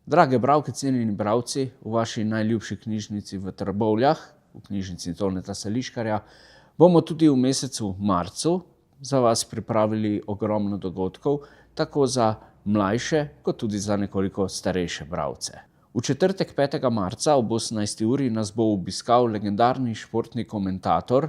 Drage bralke, cenjeni bralci, v vaši najljubši knjižnici v Trbovljah, v knjižnici Toneta Seliškarja, bomo tudi v mesecu marcu za vas pripravili ogromno dogodkov, tako za mlajše, kot tudi za nekoliko starejše bralce. V četrtek 5. marca ob 18. uri nas bo obiskal legendarni športni komentator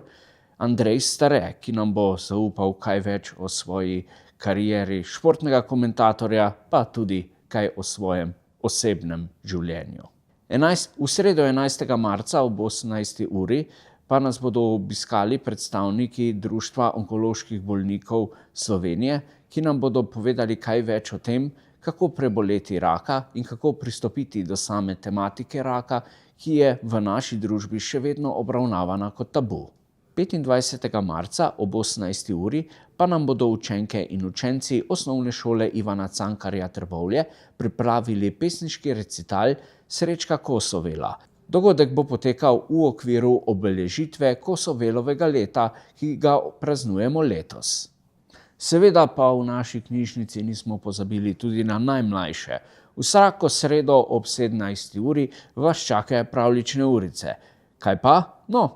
Andrej Stare, ki nam bo zaupal kaj več o svoji karieri športnega komentatorja, pa tudi kaj o svojem osebnem življenju. V sredo 11. marca ob 18. uri pa nas bodo obiskali predstavniki Društva onkoloških bolnikov Slovenije, ki nam bodo povedali kaj več o tem, kako preboleti raka in kako pristopiti do same tematike raka, ki je v naši družbi še vedno obravnavana kot tabu. 25. marca ob 18. uri pa nam bodo učenke in učenci Osnovne šole Ivana Cankarja Trbovlje pripravili pesniški recital Srečka Kosovela. Dogodek bo potekal v okviru obeležitve Kosovelovega leta, ki ga praznujemo letos. Seveda pa v naši knjižnici nismo pozabili tudi na najmlajše. Vsako sredo ob 17. uri vas čakajo pravljične urice. Kaj pa? No,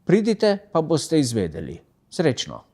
pridite, pa boste izvedeli. Srečno!